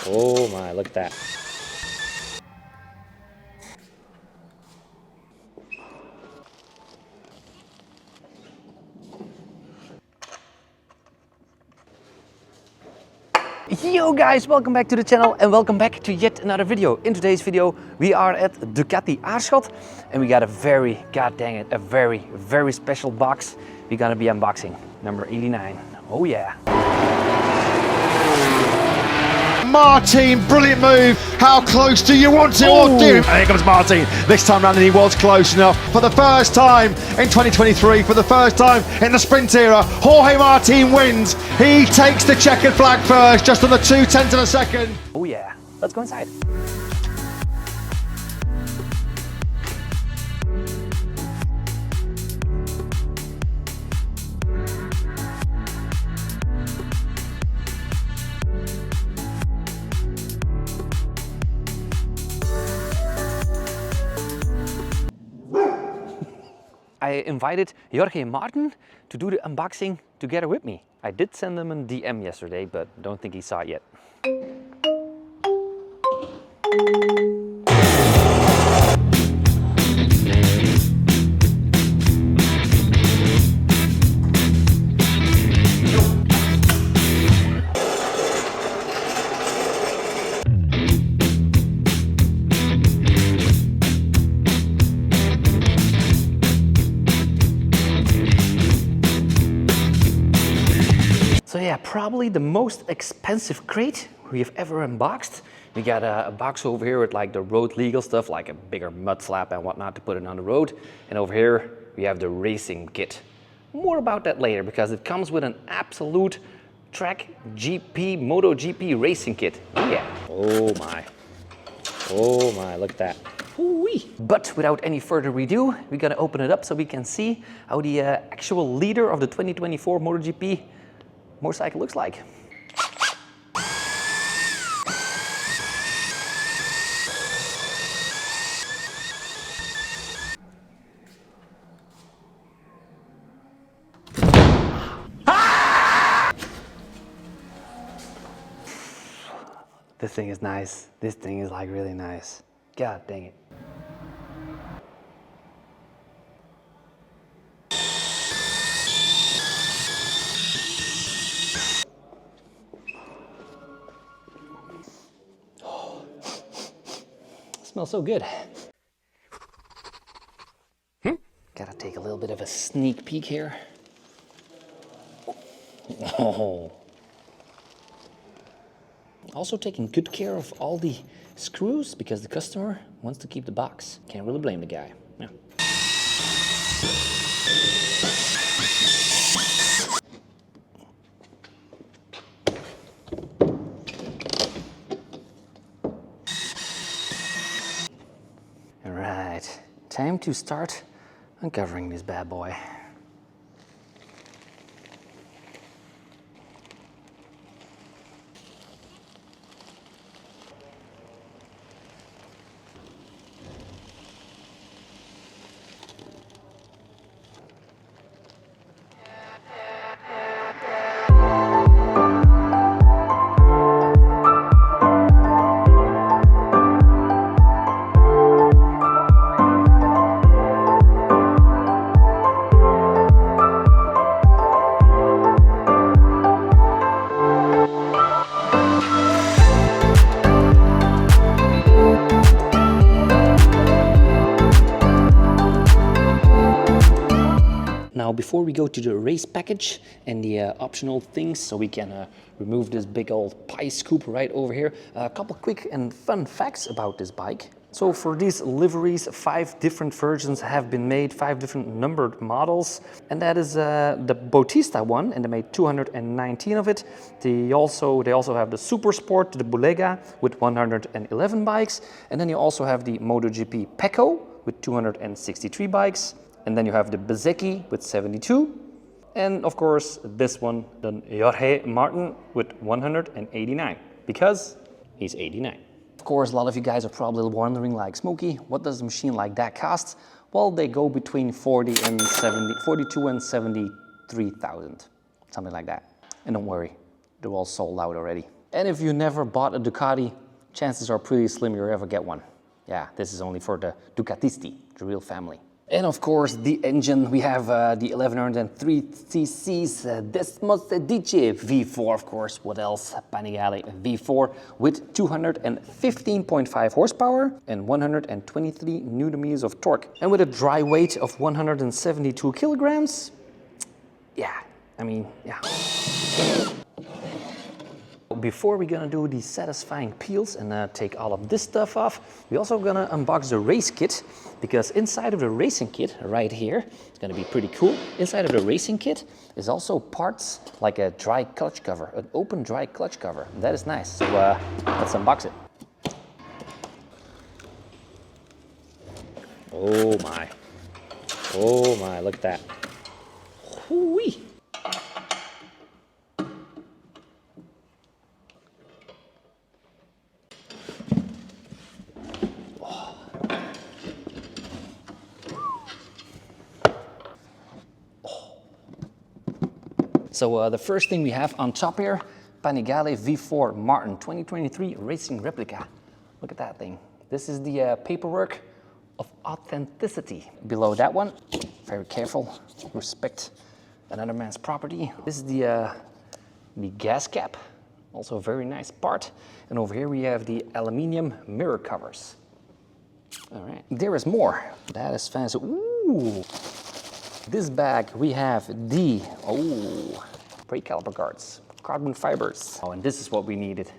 Oh my, look at that. Yo guys, welcome back to the channel and welcome back to yet another video. In today's video we are at Ducati Aarschot and we got a very, god dang it, a very special box we're gonna be unboxing. Number 89. Oh yeah. Martin, brilliant move. How close do you want it? Oh dear. And here comes Martin. This time round and he was close enough. For the first time in 2023, for the first time in the sprint era, Jorge Martin wins. He takes the checkered flag first, just on the 0.2 of a second. Oh yeah, let's go inside. I invited Jorge Martin to do the unboxing together with me. I did send him a DM yesterday, but don't think he saw it yet. So yeah, probably the most expensive crate we have ever unboxed. We got a box over here with like the road legal stuff, like a bigger mud flap and whatnot to put it on the road. And over here we have the racing kit. More about that later because it comes with an absolute track GP, MotoGP racing kit. Oh yeah. Oh my, look at that. Ooh-wee. But without any further ado, we're gonna open it up so we can see how the actual leader of the 2024 MotoGP motorcycle looks like. This thing is nice. This thing is like really nice. God dang it. Smells so good. Gotta take a little bit of a sneak peek here. Oh. Also taking good care of all the screws because the customer wants to keep the box. Can't really blame the guy. Yeah. Alright, time to start uncovering this bad boy. Now, before we go to the race package and the optional things, so we can remove this big old pie scoop right over here, a couple quick and fun facts about this bike. So for these liveries, 5 different versions have been made, 5 different numbered models, and that is the Bautista one, and they made 219 of it. They also have the Super Sport, the Bulega, with 111 bikes, and then you also have the MotoGP Pecco with 263 bikes. And then you have the Bezzecchi with 72. And of course, this one, the Jorge Martin with 189, because he's 89. Of course, a lot of you guys are probably wondering, like, Smokey, what does a machine like that cost? Well, they go between 42 and 73,000, something like that. And don't worry, they're all sold out already. And if you never bought a Ducati, chances are pretty slim you'll ever get one. Yeah, this is only for the Ducatisti, the real family. And of course, the engine, we have the 1103 cc's Desmos Dice V4, of course. What else? Panigale V4 with 215.5 horsepower and 123 newton meters of torque. And with a dry weight of 172 kilograms. Yeah, I mean, yeah. Before we're gonna do the satisfying peels and take all of this stuff off, we're also gonna unbox the race kit, because inside of the racing kit, right here, it's gonna be pretty cool. Inside of the racing kit is also parts like a dry clutch cover, an open dry clutch cover. That is nice, so let's unbox it. Oh my, look at that. Hoo-wee. So the first thing we have on top here, Panigale V4 Martin 2023 Racing Replica. Look at that thing. This is the paperwork of authenticity. Below that one, very careful, respect another man's property. This is the gas cap, also a very nice part. And over here we have the aluminium mirror covers. All right, there is more. That is fancy. Ooh. This bag we have the brake caliper guards, carbon fibers. Oh, and this is what we needed.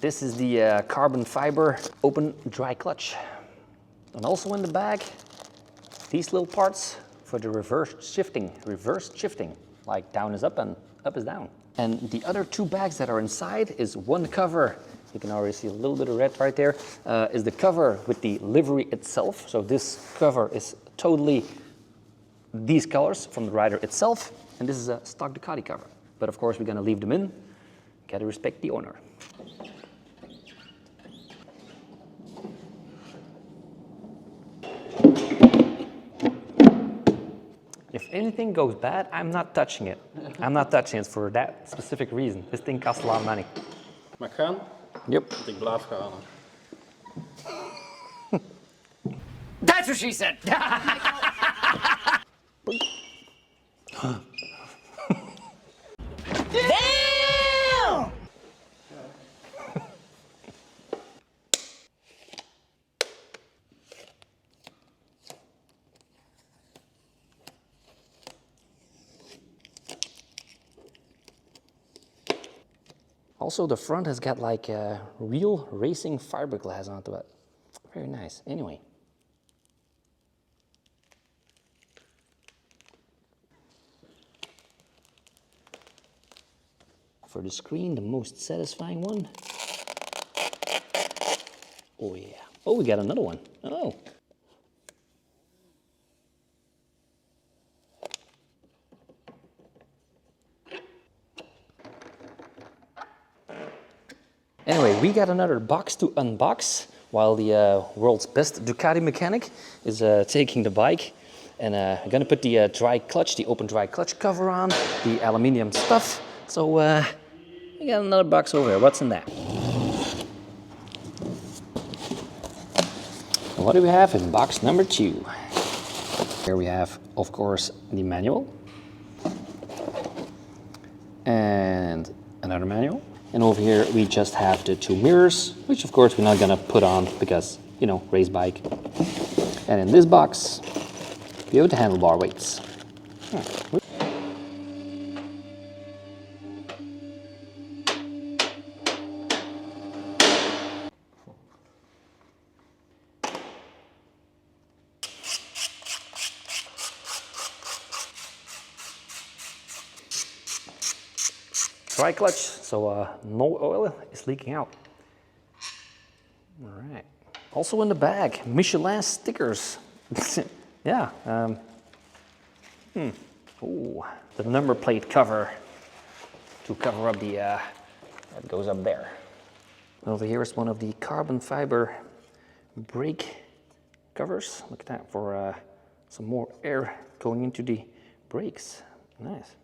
This is the carbon fiber open dry clutch. And also in the bag, these little parts for the reverse shifting, like down is up and up is down. And the other two bags that are inside is one cover. You can already see a little bit of red right there. Is the cover with the livery itself. So this cover is totally these colors from the rider itself, and this is a stock Ducati cover. But of course we're gonna leave them in, gotta respect the owner. If anything goes bad, I'm not touching it. I'm not touching it for that specific reason. This thing costs a lot of money. Mag ik gaan? Yep. Want ik blijf gaan. That's what she said! Damn! Also, the front has got like a real racing fiberglass onto it. Very nice. Anyway. For the screen, the most satisfying one. Oh yeah. Oh, we got another one. Oh. Anyway, we got another box to unbox while the world's best Ducati mechanic is taking the bike. And I'm gonna put the dry clutch, the open dry clutch cover on, the aluminium stuff. So we got another box over here. What's in that? And what do we have in box number 2? Here we have, of course, the manual. And another manual. And over here we just have the 2 mirrors, which of course we're not gonna put on because, you know, race bike. And in this box, we have the handlebar weights. Dry clutch, so no oil is leaking out. All right. Also in the bag, Michelin stickers. Yeah. Ooh, the number plate cover to cover up the, that goes up there. Over here is one of the carbon fiber brake covers. Look at that, for some more air going into the brakes. Nice.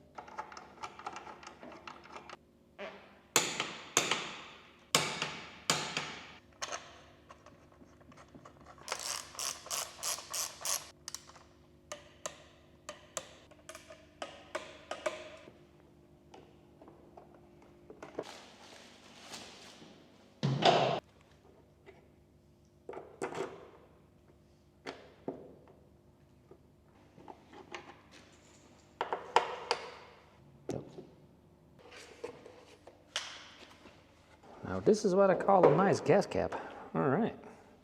Now this is what I call a nice gas cap. All right.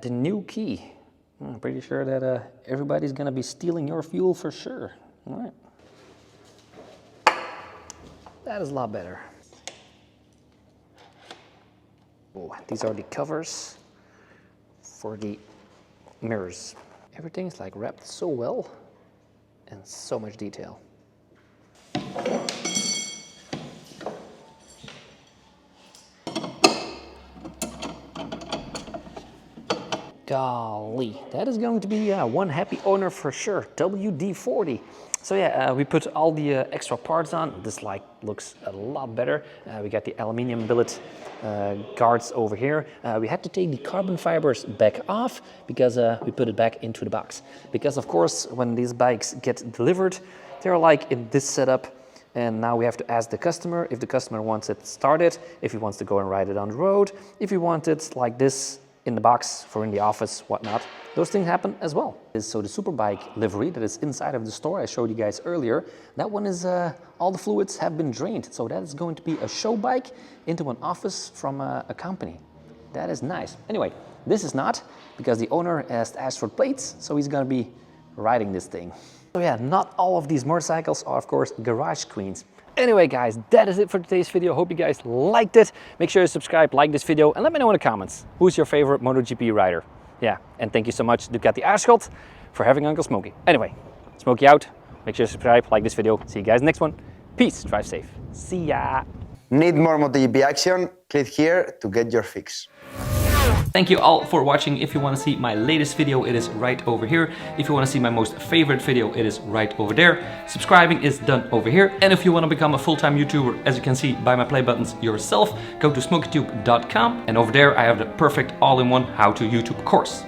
The new key. I'm pretty sure that everybody's gonna be stealing your fuel for sure. All right. That is a lot better. Oh, these are the covers for the mirrors. Everything's like wrapped so well and so much detail. Golly, that is going to be one happy owner for sure, WD-40. So yeah, we put all the extra parts on. This like looks a lot better. We got the aluminium billet guards over here. We had to take the carbon fibers back off because we put it back into the box. Because of course, when these bikes get delivered, they're like in this setup. And now we have to ask the customer if the customer wants it started, if he wants to go and ride it on the road, if he wants it like this in the box for in the office, whatnot. Those things happen as well. So the Superbike livery that is inside of the store I showed you guys earlier, that one is, all the fluids have been drained. So that is going to be a show bike into an office from a company. That is nice. Anyway, this is not, because the owner has asked for plates, so he's gonna be riding this thing. So yeah, not all of these motorcycles are of course garage queens. Anyway guys, that is it for today's video. Hope you guys liked it. Make sure to subscribe, like this video, and let me know in the comments who's your favorite MotoGP rider. Yeah, and thank you so much Ducati Aarschot for having Uncle Smokey. Anyway, Smokey out. Make sure to subscribe, like this video. See you guys next one. Peace, drive safe. See ya. Need more MotoGP action? Click here to get your fix. Thank you all for watching. If you want to see my latest video, it is right over here. If you want to see my most favorite video, it is right over there. Subscribing is done over here. And if you want to become a full-time YouTuber, as you can see by my play buttons yourself, go to smokytube.com. And over there I have the perfect all-in-one how to YouTube course.